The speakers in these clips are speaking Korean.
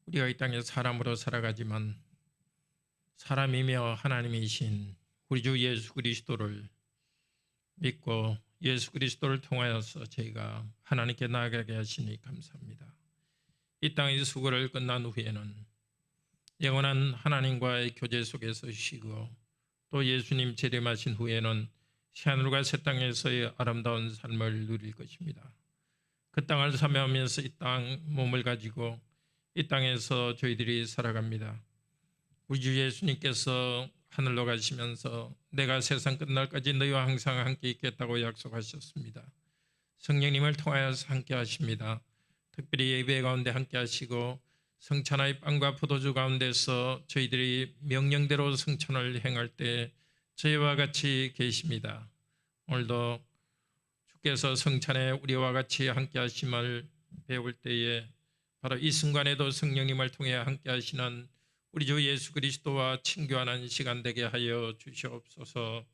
우리가 이 땅에 사람으로 살아가지만 사람이며 하나님이신 우리 주 예수 그리스도를 믿고 예수 그리스도를 통하여서 저희가 하나님께 나아가게 하시니 감사합니다. 이 땅의 수고를 끝난 후에는 영원한 하나님과의 교제 속에서 쉬고 또 예수님 재림하신 후에는 새하늘과 새 땅에서의 아름다운 삶을 누릴 것입니다. 그 땅을 사모하면서 이 땅 몸을 가지고 이 땅에서 저희들이 살아갑니다. 우리 주 예수님께서 하늘로 가시면서 내가 세상 끝날까지 너희와 항상 함께 있겠다고 약속하셨습니다. 성령님을 통하여서 함께 하십니다. 특별히 예배 가운데 함께 하시고 성찬의 빵과 포도주 가운데서 저희들이 명령대로 성찬을 행할 때 저희와 같이 계십니다. 오늘도 주께서 성찬에 우리와 같이 함께 하심을 배울 때에 바로 이 순간에도 성령님을 통해 함께 하시는 우리 주 예수 그리스도와 친교하는 시간 되게 하여 주시옵소서.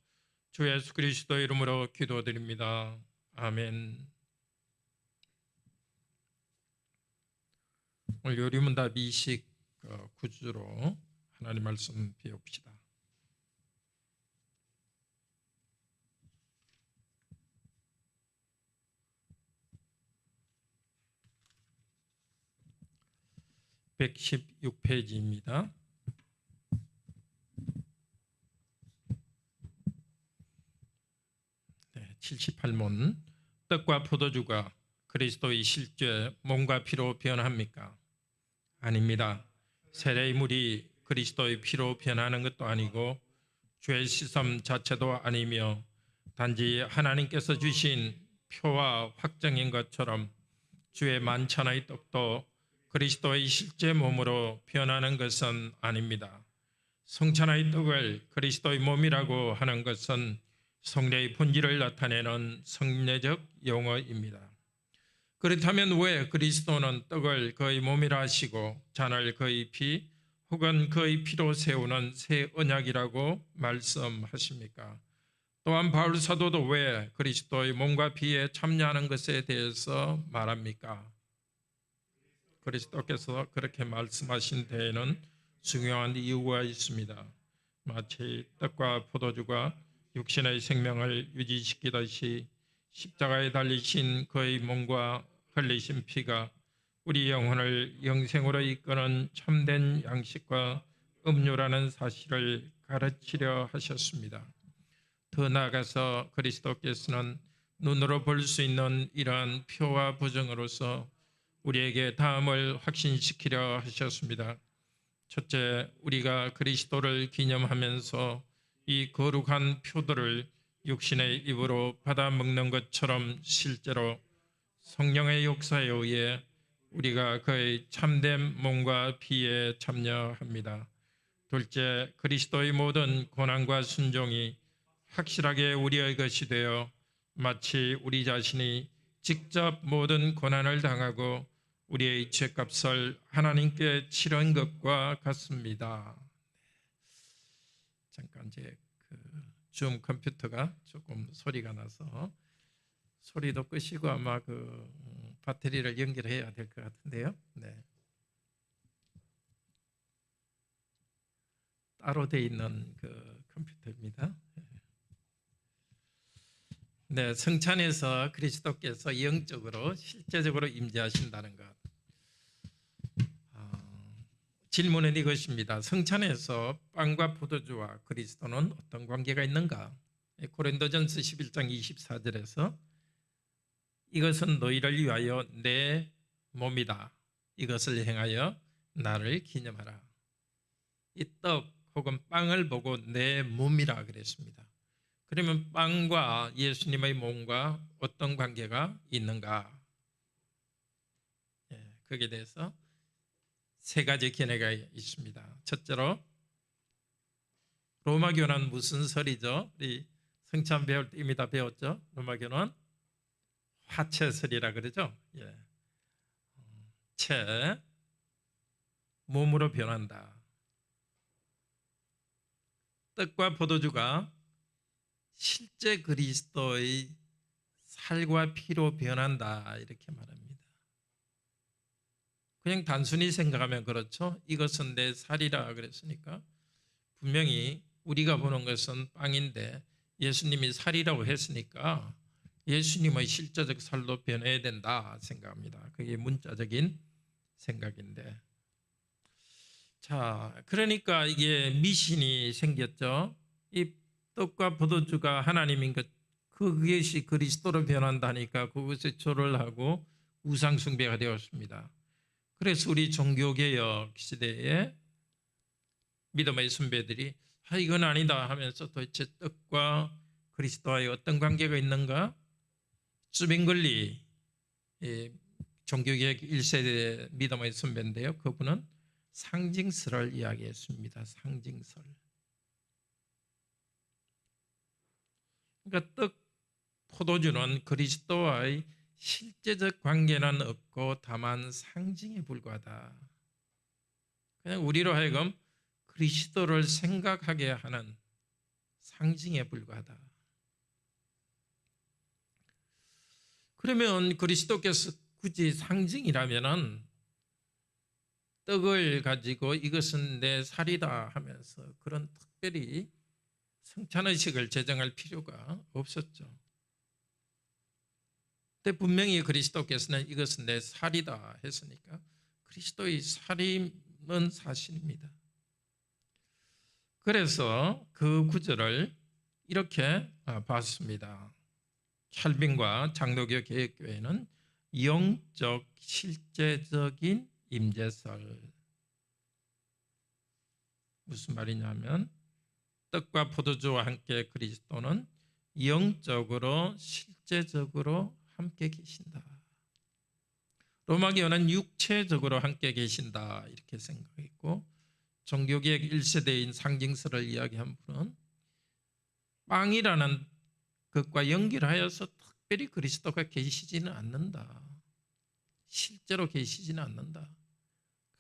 주 예수 그리스도 이름으로 기도드립니다. 아멘. 오늘 요리문답 29주로 하나님 말씀 배웁시다. (116페이지입니다) 78문. 떡과 포도주가 그리스도의 실제 몸과 피로 변합니까? 아닙니다. 세례의 물이 그리스도의 피로 변하는 것도 아니고 죄 씻음 자체도 아니며 단지 하나님께서 주신 표와 확정인 것처럼 주의 만찬의 떡도 그리스도의 실제 몸으로 변하는 것은 아닙니다. 성찬의 떡을 그리스도의 몸이라고 하는 것은 성례의 본질을 나타내는 성례적 용어입니다. 그렇다면 왜 그리스도는 떡을 그의 몸이라 하시고 잔을 그의 피 혹은 그의 피로 세우는 새 언약이라고 말씀하십니까? 또한 바울 사도도 왜 그리스도의 몸과 피에 참여하는 것에 대해서 말합니까? 그리스도께서 그렇게 말씀하신 데에는 중요한 이유가 있습니다. 마치 떡과 포도주가 육신의 생명을 유지시키듯이 십자가에 달리신 그의 몸과 흘리신 피가 우리 영혼을 영생으로 이끄는 참된 양식과 음료라는 사실을 가르치려 하셨습니다. 더 나아가서 그리스도께서는 눈으로 볼 수 있는 이러한 표와 부정으로서 우리에게 다음을 확신시키려 하셨습니다. 첫째, 우리가 그리스도를 기념하면서 이 거룩한 표들을 육신의 입으로 받아 먹는 것처럼 실제로 성령의 역사에 의해 우리가 그의 참된 몸과 피에 참여합니다. 둘째, 그리스도의 모든 고난과 순종이 확실하게 우리의 것이 되어 마치 우리 자신이 직접 모든 고난을 당하고 우리의 죄값을 하나님께 치른 것과 같습니다. 잠깐 제 줌 컴퓨터가 조금 소리가 나서 소리도 끄시고 아마 배터리를 연결해야 될 것 같은데요. 네. 따로 돼 있는 컴퓨터입니다. 네, 성찬에서 그리스도께서 영적으로 실제적으로 임재하신다는 것. 질문은 이것입니다. 성찬에서 빵과 포도주와 그리스도는 어떤 관계가 있는가? 고린도전서 11장 24절에서 이것은 너희를 위하여 내 몸이다. 이것을 행하여 나를 기념하라. 이 떡 혹은 빵을 보고 내 몸이라 그랬습니다. 그러면 빵과 예수님의 몸과 어떤 관계가 있는가? 거기에 대해서 세 가지 견해가 있습니다. 첫째로 로마교는 무슨 설이죠? 우리 성찬 배울 때 이미 다 배웠죠? 로마교는 화채설이라 그러죠? 채, 몸으로 변한다. 떡과 포도주가 실제 그리스도의 살과 피로 변한다 이렇게 말합니다. 그냥 단순히 생각하면 그렇죠. 이것은 내 살이라 그랬으니까 분명히 우리가 보는 것은 빵인데 예수님이 살이라고 했으니까 예수님의 실제적 살로 변해야 된다 생각합니다. 그게 문자적인 생각인데, 자, 그러니까 이게 미신이 생겼죠. 이 떡과 포도주가 하나님인 것, 그것이 그리스도로 변한다니까 그것에 절을 하고 우상 숭배가 되었습니다. 그래서 우리 종교개혁 시대에 믿음의 선배들이 이건 아니다 하면서 도대체 떡과 그리스도와의 어떤 관계가 있는가? 수빙글리 종교개혁 1세대 믿음의 선배인데요. 그분은 상징설을 이야기했습니다. 상징설. 그러니까 떡, 포도주는 그리스도와의 실제적 관계는 없고 다만 상징에 불과하다. 그냥 우리로 하여금 그리스도를 생각하게 하는 상징에 불과하다. 그러면 그리스도께서 굳이 상징이라면은 떡을 가지고 이것은 내 살이다 하면서 그런 특별히 성찬의식을 제정할 필요가 없었죠. 근데 분명히 그리스도께서는 이것은 내 살이다 했으니까 그리스도의 살임은 사실입니다. 그래서 그 구절을 이렇게 봤습니다. 켈빈과 장로교 개혁교회는 영적 실제적인 임재설. 무슨 말이냐면 떡과 포도주와 함께 그리스도는 영적으로 실제적으로 함께 계신다. 로마교는 육체적으로 함께 계신다 이렇게 생각했고, 종교개혁 1세대인 상징설을 이야기한 분은 빵이라는 것과 연결하여서 특별히 그리스도가 계시지는 않는다. 실제로 계시지는 않는다.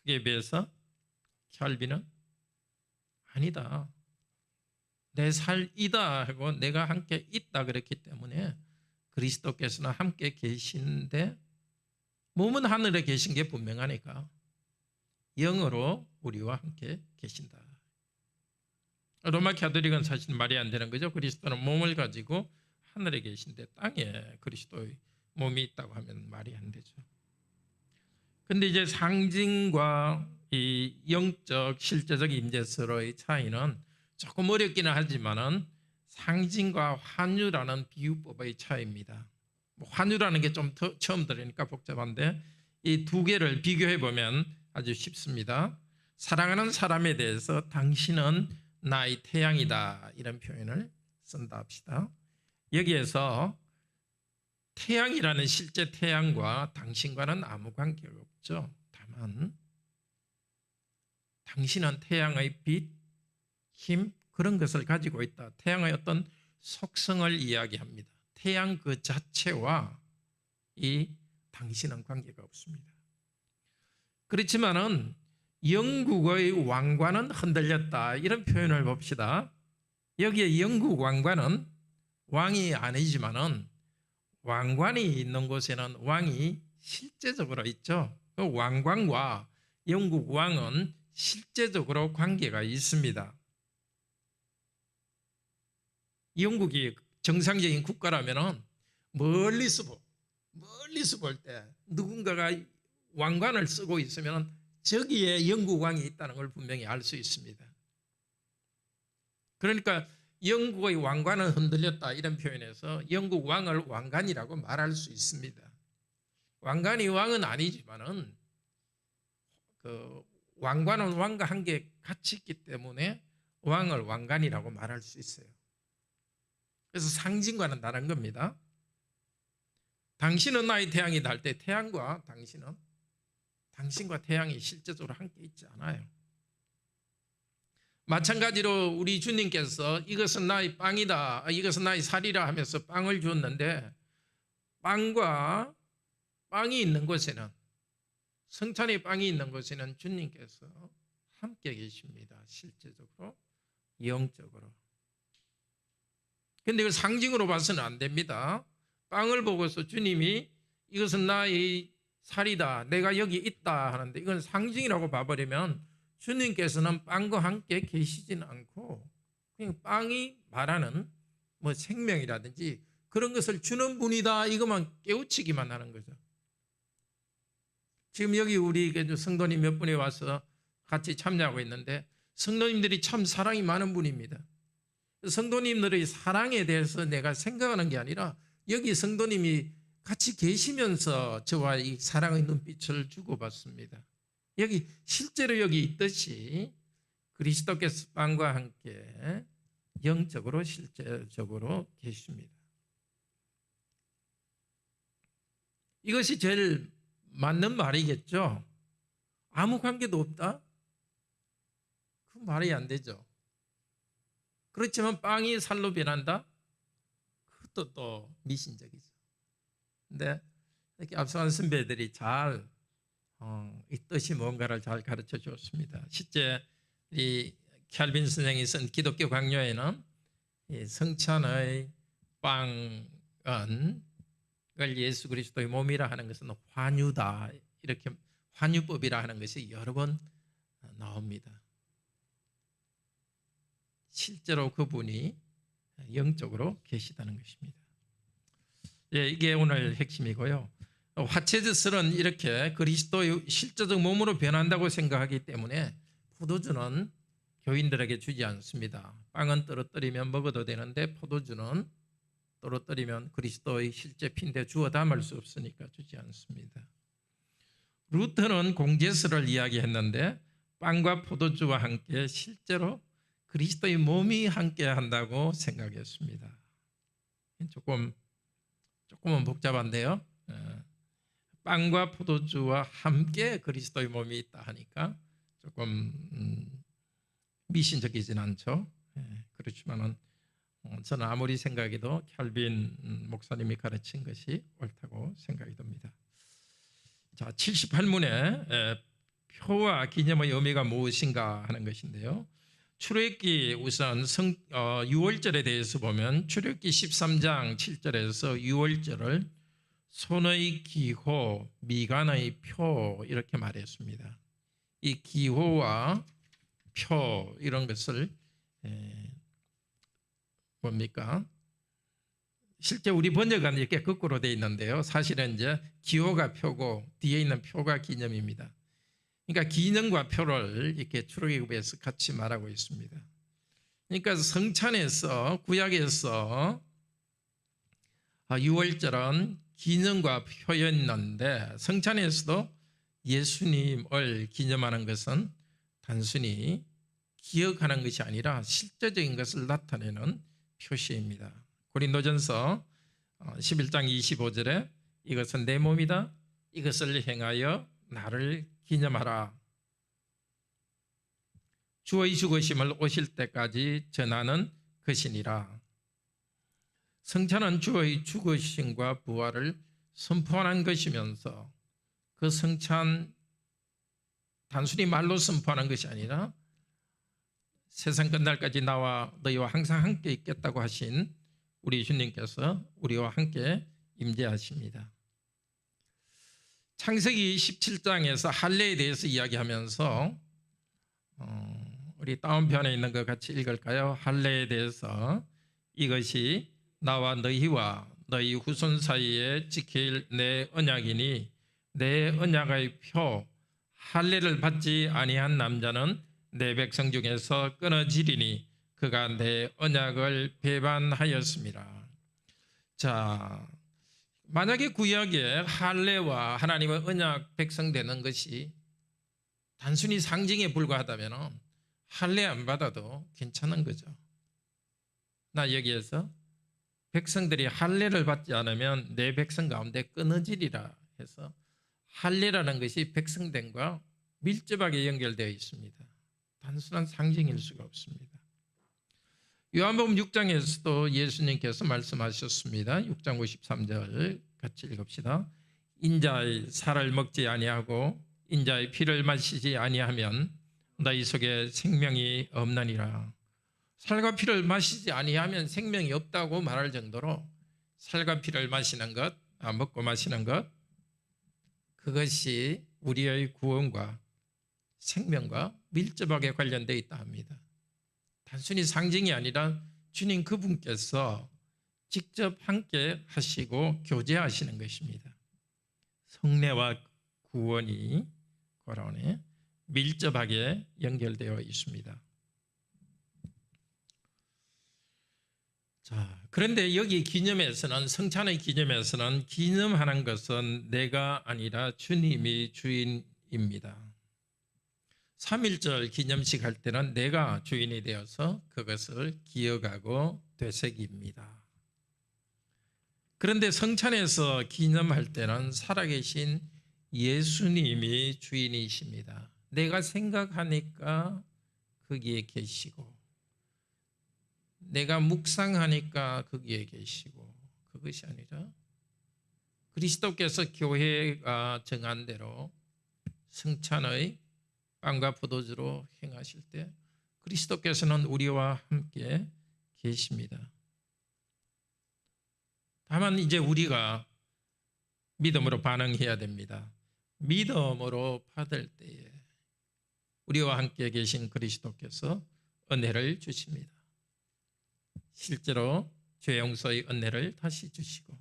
그에 비해서 켈빈은 아니다. 내 살이다 하고 내가 함께 있다 그랬기 때문에 그리스도께서는 함께 계신데 몸은 하늘에 계신 게 분명하니까 영으로 우리와 함께 계신다. 로마 가톨릭은 사실 말이 안 되는 거죠. 그리스도는 몸을 가지고 하늘에 계신데 땅에 그리스도의 몸이 있다고 하면 말이 안 되죠. 근데 이제 상징과 이 영적 실제적 임재서로의 차이는 조금 어렵기는 하지만은 상징과 환유라는 비유법의 차이입니다. 환유라는 게 좀 처음 들으니까 복잡한데 이 두 개를 비교해 보면 아주 쉽습니다. 사랑하는 사람에 대해서 당신은 나의 태양이다 이런 표현을 쓴다 합시다. 여기에서 태양이라는 실제 태양과 당신과는 아무 관계가 없죠. 다만 당신은 태양의 빛, 힘 그런 것을 가지고 있다. 태양의 어떤 속성을 이야기합니다. 태양 그 자체와 이 당신은 관계가 없습니다. 그렇지만은 영국의 왕관은 흔들렸다 이런 표현을 봅시다. 여기에 영국 왕관은 왕이 아니지만은 왕관이 있는 곳에는 왕이 실제적으로 있죠. 그 왕관과 영국 왕은 실제적으로 관계가 있습니다. 영국이 정상적인 국가라면은 멀리서 볼 때 누군가가 왕관을 쓰고 있으면 저기에 영국 왕이 있다는 걸 분명히 알 수 있습니다. 그러니까 영국의 왕관은 흔들렸다 이런 표현에서 영국 왕을 왕관이라고 말할 수 있습니다. 왕관이 왕은 아니지만은 그 왕관은 왕과 함께 같이 있기 때문에 왕을 왕관이라고 말할 수 있어요. 그래서 상징과는 다른 겁니다. 당신은 나의 태양이다 할 때 태양과 당신과 태양이 실제적으로 함께 있지 않아요. 마찬가지로 우리 주님께서 이것은 나의 빵이다, 이것은 나의 살이라 하면서 빵을 주었는데 빵과 빵이 있는 곳에는 성찬의 빵이 있는 곳에는 주님께서 함께 계십니다. 실제적으로, 영적으로. 그런데 이걸 상징으로 봐서는 안 됩니다. 빵을 보고서 주님이 이것은 나의 살이다, 내가 여기 있다 하는데 이건 상징이라고 봐버리면 주님께서는 빵과 함께 계시지는 않고 그냥 빵이 말하는 뭐 생명이라든지 그런 것을 주는 분이다 이것만 깨우치기만 하는 거죠. 지금 여기 우리 성도님 몇 분이 와서 같이 참여하고 있는데 성도님들이 참 사랑이 많은 분입니다. 성도님들의 사랑에 대해서 내가 생각하는 게 아니라 여기 성도님이 같이 계시면서 저와 이 사랑의 눈빛을 주고받습니다. 여기 실제로 여기 있듯이 그리스도께서 빵과 함께 영적으로 실제적으로 계십니다. 이것이 제일 맞는 말이겠죠. 아무 관계도 없다? 그 말이 안 되죠. 그렇지만 빵이 살로 변한다? 그것도 또 미신적이죠. 근데 이렇게 앞서간 선배들이 잘 이 뜻이 뭔가를 잘 가르쳐 주었습니다. 실제 이 캘빈 선생이 쓴 기독교 강요에는 이 성찬의 빵은 그걸 예수 그리스도의 몸이라 하는 것은 환유다, 이렇게 환유법이라 하는 것이 여러 번 나옵니다. 실제로 그분이 영적으로 계시다는 것입니다. 예, 이게 오늘 핵심이고요. 화채젓은 이렇게 그리스도의 실제적 몸으로 변한다고 생각하기 때문에 포도주는 교인들에게 주지 않습니다. 빵은 떨어뜨리면 먹어도 되는데 포도주는 떨어뜨리면 그리스도의 실제 피인데 주워 담을 수 없으니까 주지 않습니다. 루터는 공제설을 이야기했는데 빵과 포도주와 함께 실제로 그리스도의 몸이 함께 한다고 생각했습니다. 조금은 복잡한데요. 빵과 포도주와 함께 그리스도의 몸이 있다 하니까 조금 미신적이진 않죠. 그렇지만은 저는 아무리 생각해도 캘빈 목사님이 가르친 것이 옳다고 생각이 듭니다. 자, 78문에 표와 기념의 의미가 무엇인가 하는 것인데요. 출애굽기 우선 6월절에 대해서 보면 출애굽기 13장 7절에서 6월절을 손의 기호, 미간의 표 이렇게 말했습니다. 이 기호와 표 이런 것을 뭡니까? 실제 우리 번역은 이렇게 거꾸로 되어 있는데요. 사실은 이제 기호가 표고 뒤에 있는 표가 기념입니다. 그러니까 기념과 표를 이렇게 출애굽에서 같이 말하고 있습니다. 그러니까 성찬에서 구약에서 6월절은 기념과 표였는데 성찬에서도 예수님을 기념하는 것은 단순히 기억하는 것이 아니라 실제적인 것을 나타내는 표시입니다. 고린도전서 11장 25절에 이것은 내 몸이다. 이것을 행하여 나를 기념하라. 주의 죽으심을 오실 때까지 전하는 것이니라. 성찬은 주의 죽으심과 부활을 선포하는 것이면서 그 성찬 단순히 말로 선포하는 것이 아니라 세상 끝날까지 나와 너희와 항상 함께 있겠다고 하신 우리 주님께서 우리와 함께 임재하십니다. 창세기 17장에서 할례에 대해서 이야기하면서 우리 다운편에 있는 것 같이 읽을까요? 할례에 대해서 이것이 나와 너희와 너희 후손 사이에 지킬 내 언약이니 내 언약의 표 할례를 받지 아니한 남자는 내 백성 중에서 끊어지리니 그가 내 언약을 배반하였습니다. 자, 만약에 구약에 할례와 하나님의 언약 백성 되는 것이 단순히 상징에 불과하다면 할례 안 받아도 괜찮은 거죠. 나 여기에서 백성들이 할례를 받지 않으면 내 백성 가운데 끊어지리라 해서 할례라는 것이 백성됨과 밀접하게 연결되어 있습니다. 단순한 상징일 수가 없습니다. 요한복음 6장에서도 예수님께서 말씀하셨습니다. 6장 53절 같이 읽읍시다. 인자의 살을 먹지 아니하고 인자의 피를 마시지 아니하면 너희 속에 생명이 없나니라. 살과 피를 마시지 아니하면 생명이 없다고 말할 정도로 살과 피를 마시는 것, 먹고 마시는 것, 그것이 우리의 구원과 생명과 밀접하게 관련되어 있다 합니다. 단순히 상징이 아니라 주님 그분께서 직접 함께 하시고 교제하시는 것입니다. 성례와 구원이 고라원에 밀접하게 연결되어 있습니다. 자, 그런데 여기 기념에서는, 성찬의 기념에서는 기념하는 것은 내가 아니라 주님이 주인입니다. 3.1절 기념식 할 때는 내가 주인이 되어서 그것을 기억하고 되새깁니다. 그런데 성찬에서 기념할 때는 살아계신 예수님이 주인이십니다. 내가 생각하니까 거기에 계시고, 내가 묵상하니까 거기에 계시고, 그것이 아니라 그리스도께서 교회가 정한 대로 성찬의 빵과 포도주로 행하실 때 그리스도께서는 우리와 함께 계십니다. 다만 이제 우리가 믿음으로 반응해야 됩니다. 믿음으로 받을 때에 우리와 함께 계신 그리스도께서 은혜를 주십니다. 실제로 죄 용서의 은혜를 다시 주시고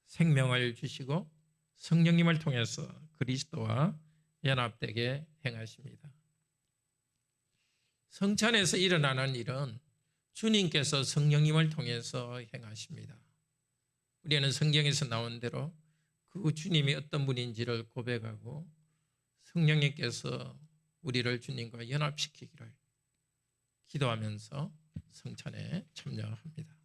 생명을 주시고 성령님을 통해서 그리스도와 연합되게 행하십니다. 성찬에서 일어나는 일은 주님께서 성령님을 통해서 행하십니다. 우리는 성경에서 나온 대로 그 주님이 어떤 분인지를 고백하고 성령님께서 우리를 주님과 연합시키기를 기도하면서 성찬에 참여합니다.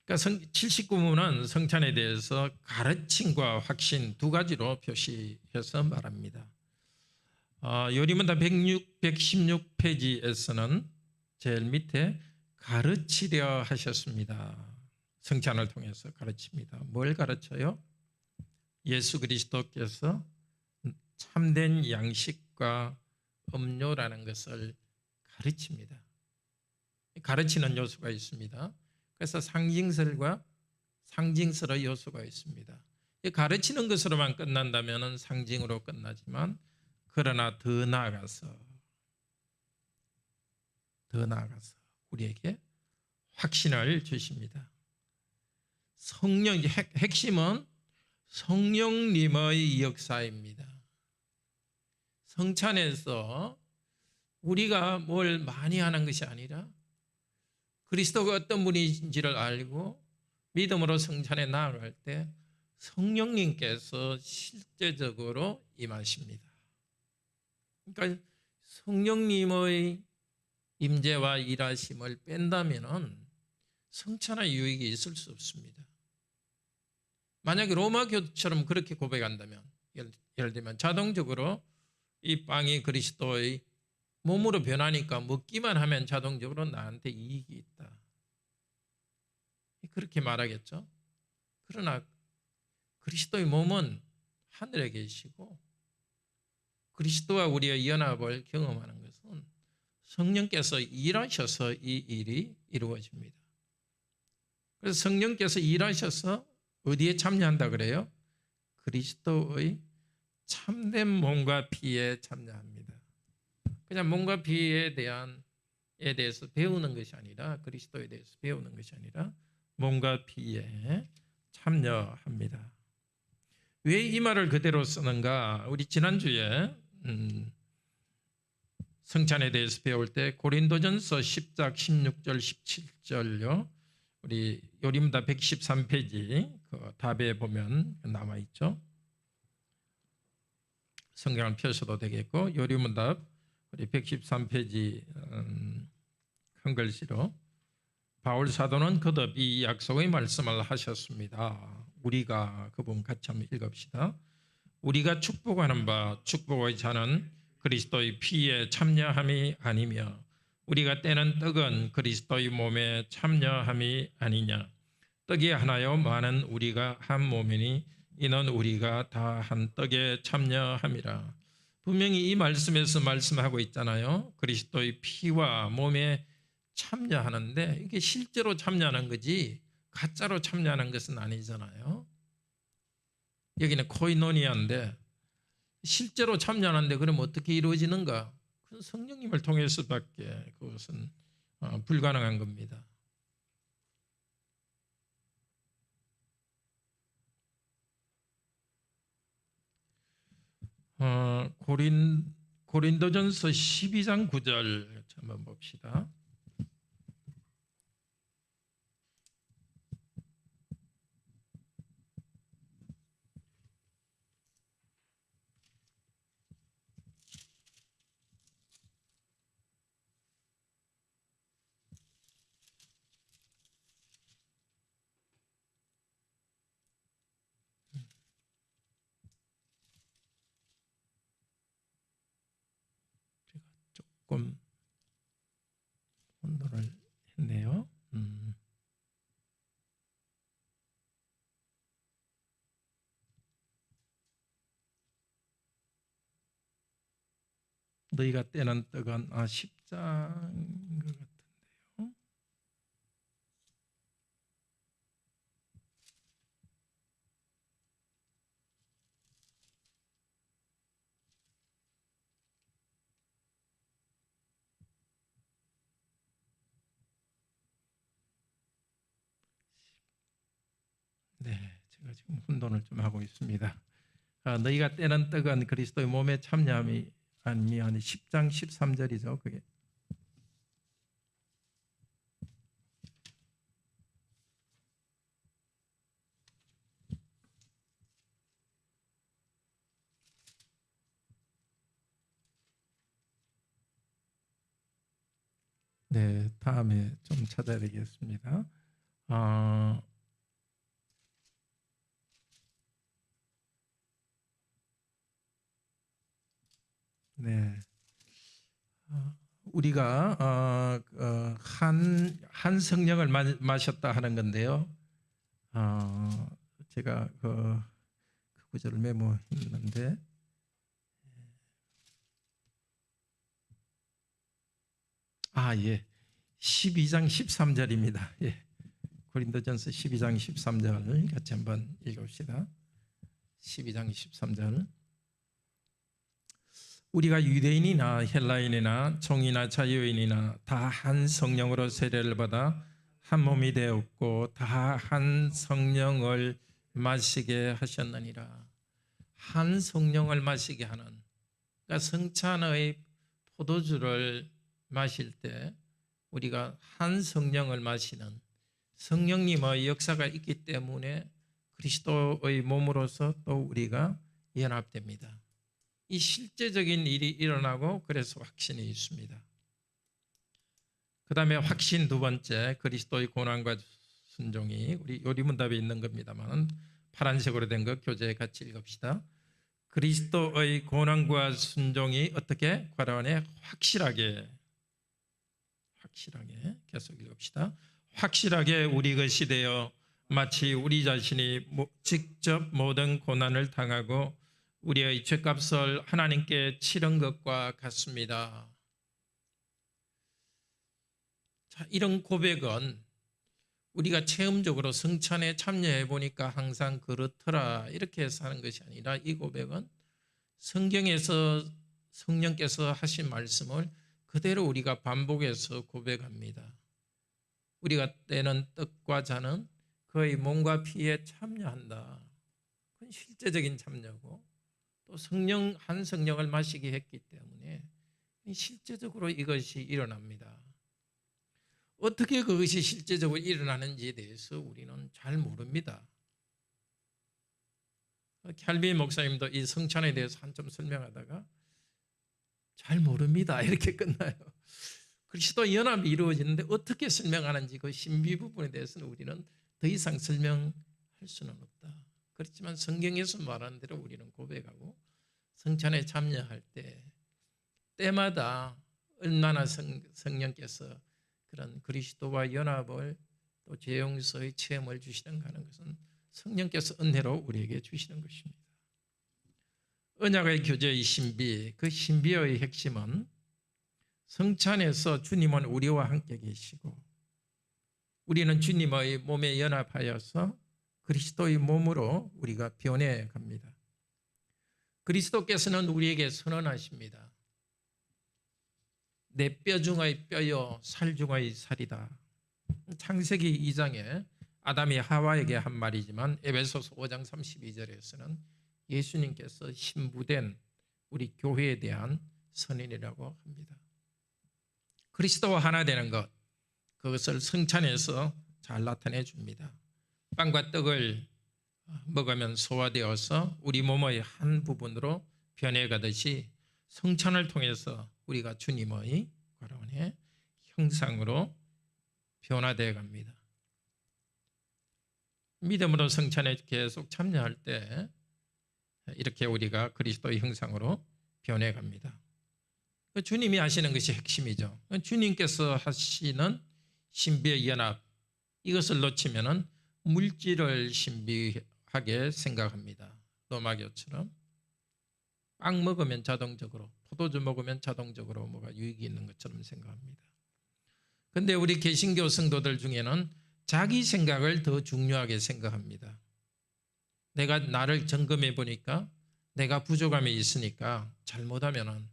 그러니까 79문은 성찬에 대해서 가르침과 확신 두 가지로 표시해서 말합니다. 요리문답 116페이지에서는 제일 밑에 가르치려 하셨습니다. 성찬을 통해서 가르칩니다. 뭘 가르쳐요? 예수 그리스도께서 참된 양식과 음료라는 것을 가르칩니다. 가르치는 요소가 있습니다. 그래서 상징설과 상징설의 요소가 있습니다. 가르치는 것으로만 끝난다면 상징으로 끝나지만, 그러나 더 나아가서 우리에게 확신을 주십니다. 핵심은 성령님의 역사입니다. 성찬에서 우리가 뭘 많이 하는 것이 아니라 그리스도가 어떤 분인지를 알고 믿음으로 성찬에 나아갈 때 성령님께서 실제적으로 임하십니다. 그러니까 성령님의 임재와 일하심을 뺀다면 성찬의 유익이 있을 수 없습니다. 만약에 로마교처럼 그렇게 고백한다면, 예를 들면 자동적으로 이 빵이 그리스도의 몸으로 변하니까 먹기만 하면 자동적으로 나한테 이익이 있다, 그렇게 말하겠죠. 그러나 그리스도의 몸은 하늘에 계시고 그리스도와 우리의 연합을 경험하는 것은 성령께서 일하셔서 이 일이 이루어집니다. 그래서 성령께서 일하셔서 어디에 참여한다 그래요? 그리스도의 참된 몸과 피에 참여합니다. 그냥 몸과 피에 대해서 배우는 것이 아니라, 그리스도에 대해서 배우는 것이 아니라 몸과 피에 참여합니다. 왜 이 말을 그대로 쓰는가? 우리 지난주에 성찬에 대해서 배울 때 고린도전서 10장 16절 17절요. 우리 요리문답 113페이지 그 답에 보면 나와 있죠. 성경을 펴셔도 되겠고, 요리문답 우리 113페이지 큰 글씨로 바울 사도는 거듭 이 약속의 말씀을 하셨습니다. 우리가 그분 같이 한번 읽읍시다. 우리가 축복하는 바 축복의 자는 그리스도의 피에 참여함이 아니며 우리가 떼는 떡은 그리스도의 몸에 참여함이 아니냐. 떡이 하나요 많은 우리가 한 몸이니 이는 우리가 다 한 떡에 참여함이라. 분명히 이 말씀에서 말씀하고 있잖아요. 그리스도의 피와 몸에 참여하는데 이게 실제로 참여하는 거지 가짜로 참여하는 것은 아니잖아요. 여기는 코이노니아인데 실제로 참여하는데 그럼 어떻게 이루어지는가? 그건 성령님을 통해서밖에 그것은 불가능한 겁니다. 고린도전서 12장 9절 한번 봅시다. 조금 혼돈을 했네요. 너희가 떼는 떡은 10장인 것 같은데요. 네, 제가 지금 혼돈을 좀 하고 있습니다. 너희가 떼는 떡은 그리스도의 몸에 참여함이 아니면 10장 13절이죠. 그게 네, 다음에 좀 찾아야 되겠습니다. 네, 우리가 한 성령을 마셨다 하는 건데요. 제가 그 구절을 메모했는데 예, 12장 13절입니다. 예, 고린도전서 12장 13절 같이 한번 읽읍시다. 12장 13절. 우리가 유대인이나 헬라인이나 종이나 자유인이나 다 한 성령으로 세례를 받아 한 몸이 되었고 다 한 성령을 마시게 하셨느니라. 한 성령을 마시게 하는, 그러니까 성찬의 포도주를 마실 때 우리가 한 성령을 마시는 성령님의 역사가 있기 때문에 그리스도의 몸으로서 또 우리가 연합됩니다. 이 실제적인 일이 일어나고 그래서 확신이 있습니다. 그 다음에 확신 두 번째, 그리스도의 고난과 순종이 우리 요리문답에 있는 겁니다만 파란색으로 된 거 교재에 같이 읽읍시다. 그리스도의 고난과 순종이 어떻게 과란에 확실하게 계속 읽읍시다. 확실하게 우리 것이 되어 마치 우리 자신이 직접 모든 고난을 당하고 우리의 죄값을 하나님께 치른 것과 같습니다. 자, 이런 고백은 우리가 체험적으로 성찬에 참여해 보니까 항상 그렇더라 이렇게 해서 하는 것이 아니라 이 고백은 성경에서 성령께서 하신 말씀을 그대로 우리가 반복해서 고백합니다. 우리가 떼는 떡과 잔은 그의 몸과 피에 참여한다. 그건 실제적인 참여고 또 한 성령을 마시게 했기 때문에 실제적으로 이것이 일어납니다. 어떻게 그것이 실제적으로 일어나는지에 대해서 우리는 잘 모릅니다. 캘빈 목사님도 이 성찬에 대해서 한참 설명하다가 잘 모릅니다 이렇게 끝나요. 그리스도 연합이 이루어지는데 어떻게 설명하는지 그 신비 부분에 대해서는 우리는 더 이상 설명할 수는 없다. 그렇지만 성경에서 말하는 대로 우리는 고백하고 성찬에 참여할 때마다 얼마나 성령께서 그런 그리스도와 연합을 또 죄 용서의 체험을 주시는가 하는 것은 성령께서 은혜로 우리에게 주시는 것입니다. 언약의 교제의 신비, 그 신비의 핵심은 성찬에서 주님은 우리와 함께 계시고 우리는 주님의 몸에 연합하여서 그리스도의 몸으로 우리가 변해 갑니다. 그리스도께서는 우리에게 선언하십니다. 내 뼈 중의 뼈요 살 중의 살이다. 창세기 2장에 아담이 하와에게 한 말이지만 에베소서 5장 32절에서는 예수님께서 신부된 우리 교회에 대한 선언이라고 합니다. 그리스도와 하나 되는 것, 그것을 성찬에서 잘 나타내 줍니다. 빵과 떡을 먹으면 소화되어서 우리 몸의 한 부분으로 변해가듯이 성찬을 통해서 우리가 주님의 형상으로 변화되어 갑니다. 믿음으로 성찬에 계속 참여할 때 이렇게 우리가 그리스도의 형상으로 변해 갑니다. 주님이 하시는 것이 핵심이죠. 주님께서 하시는 신비의 연합, 이것을 놓치면 물질을 신비하게 생각합니다. 로마교처럼 빵 먹으면 자동적으로, 포도주 먹으면 자동적으로 뭐가 유익이 있는 것처럼 생각합니다. 그런데 우리 개신교 성도들 중에는 자기 생각을 더 중요하게 생각합니다. 내가 나를 점검해 보니까 내가 부족함이 있으니까 잘못하면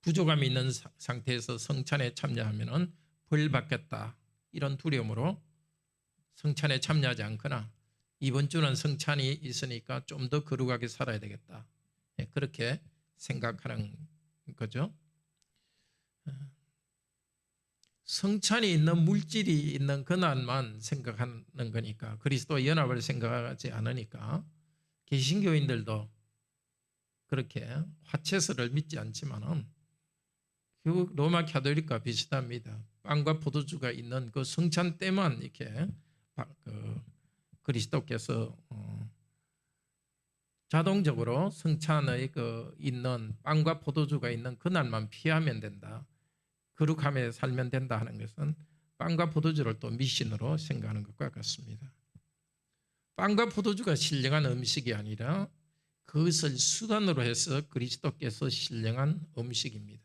부족함이 있는 상태에서 성찬에 참여하면 벌 받겠다, 이런 두려움으로 성찬에 참여하지 않거나 이번 주는 성찬이 있으니까 좀 더 거룩하게 살아야 되겠다, 그렇게 생각하는 거죠. 성찬이 있는 물질이 있는 그날만 생각하는 거니까, 그리스도와 연합을 생각하지 않으니까 개신교인들도 그렇게 화채설을 믿지 않지만은 결국 로마 가톨릭과 비슷합니다. 빵과 포도주가 있는 그 성찬 때만 이렇게 그리스도께서 자동적으로 성찬의 있는 빵과 포도주가 있는 그날만 피하면 된다, 거룩함에 살면 된다 하는 것은 빵과 포도주를 또 미신으로 생각하는 것과 같습니다. 빵과 포도주가 신령한 음식이 아니라 그것을 수단으로 해서 그리스도께서 신령한 음식입니다.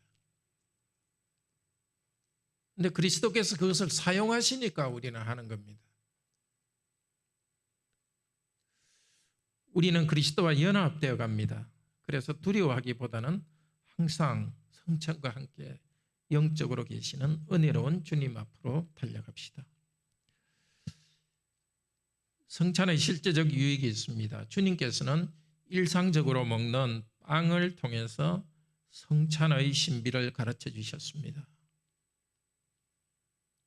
그런데 그리스도께서 그것을 사용하시니까 우리는 하는 겁니다. 우리는 그리스도와 연합되어 갑니다. 그래서 두려워하기보다는 항상 성찬과 함께 영적으로 계시는 은혜로운 주님 앞으로 달려갑시다. 성찬의 실제적 유익이 있습니다. 주님께서는 일상적으로 먹는 빵을 통해서 성찬의 신비를 가르쳐 주셨습니다.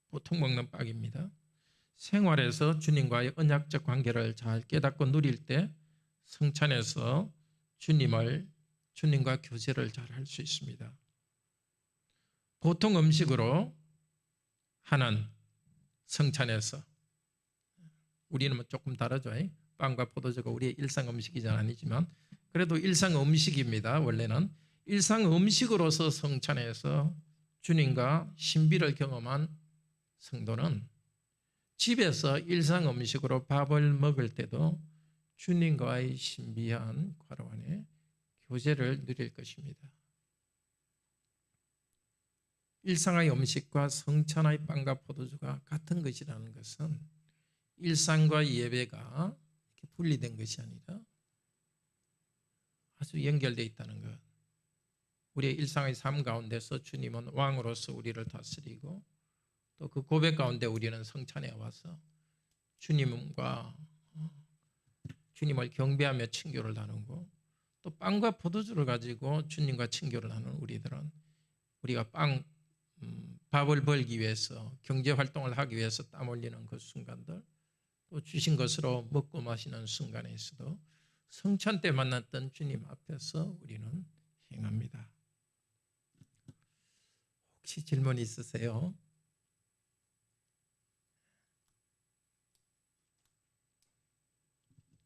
보통 먹는 빵입니다. 생활에서 주님과의 언약적 관계를 잘 깨닫고 누릴 때 성찬에서 주님과 교제를 잘 할 수 있습니다. 보통 음식으로 하는 성찬에서 우리는 조금 다르죠. 빵과 포도주가 우리의 일상 음식이는 아니지만 그래도 일상 음식입니다. 원래는 일상 음식으로서 성찬에서 주님과 신비를 경험한 성도는 집에서 일상 음식으로 밥을 먹을 때도 주님과의 신비한 과로안의 교제를 누릴 것입니다. 일상의 음식과 성찬의 빵과 포도주가 같은 것이라는 것은 일상과 예배가 이렇게 분리된 것이 아니라 아주 연결되어 있다는 것. 우리의 일상의 삶 가운데서 주님은 왕으로서 우리를 다스리고 또 그 고백 가운데 우리는 성찬에 와서 주님을 경배하며 친교를 나누고 또 빵과 포도주를 가지고 주님과 친교를 하는 우리들은 우리가 밥을 벌기 위해서 경제활동을 하기 위해서 땀 흘리는 그 순간들, 또 주신 것으로 먹고 마시는 순간에서도 성찬 때 만났던 주님 앞에서 우리는 행합니다. 혹시 질문 있으세요?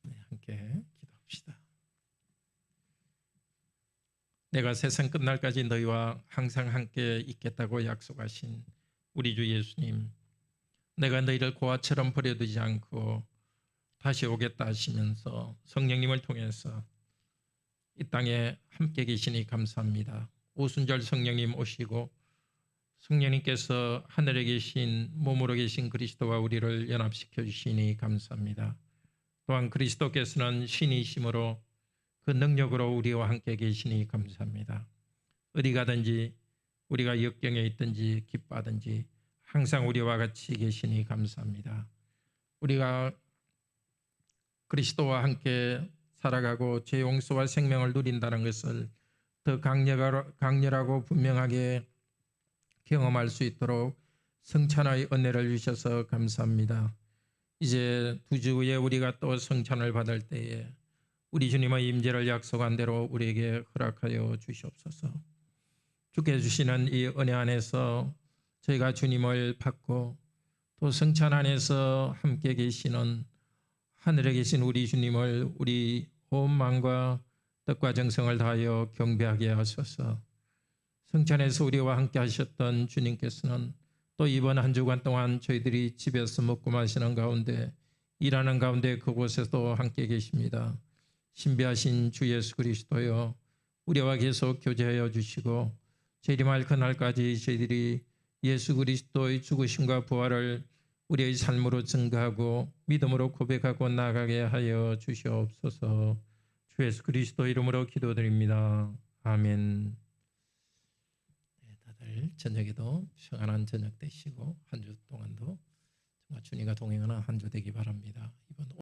네, 함께 기도합시다. 내가 세상 끝날까지 너희와 항상 함께 있겠다고 약속하신 우리 주 예수님, 내가 너희를 고아처럼 버려두지 않고 다시 오겠다 하시면서 성령님을 통해서 이 땅에 함께 계시니 감사합니다. 오순절 성령님 오시고 성령님께서 하늘에 계신 몸으로 계신 그리스도와 우리를 연합시켜 주시니 감사합니다. 또한 그리스도께서는 신이심으로 그 능력으로 우리와 함께 계시니 감사합니다. 어디 가든지 우리가 역경에 있든지 기뻐하든지 항상 우리와 같이 계시니 감사합니다. 우리가 그리스도와 함께 살아가고 죄 용서와 생명을 누린다는 것을 더 강렬하고 분명하게 경험할 수 있도록 성찬의 은혜를 주셔서 감사합니다. 이제 2주 후에 우리가 또 성찬을 받을 때에 우리 주님의 임재를 약속한 대로 우리에게 허락하여 주시옵소서. 주께 주시는 이 은혜 안에서 저희가 주님을 받고 또 성찬 안에서 함께 계시는 하늘에 계신 우리 주님을 우리 온 마음과 뜻과 정성을 다하여 경배하게 하소서. 성찬에서 우리와 함께 하셨던 주님께서는 또 이번 한 주간 동안 저희들이 집에서 먹고 마시는 가운데 일하는 가운데 그곳에도 함께 계십니다. 신비하신 주 예수 그리스도여, 우리와 계속 교제하여 주시고 재림할 그날까지 저희들이 예수 그리스도의 죽으심과 부활을 우리의 삶으로 증거하고 믿음으로 고백하고 나아가게 하여 주시옵소서. 주 예수 그리스도 이름으로 기도드립니다. 아멘. 다들 저녁에도 평안한 저녁 되시고 한 주 동안도 정말 주님과 동행하는 한 주 되기 바랍니다. 이번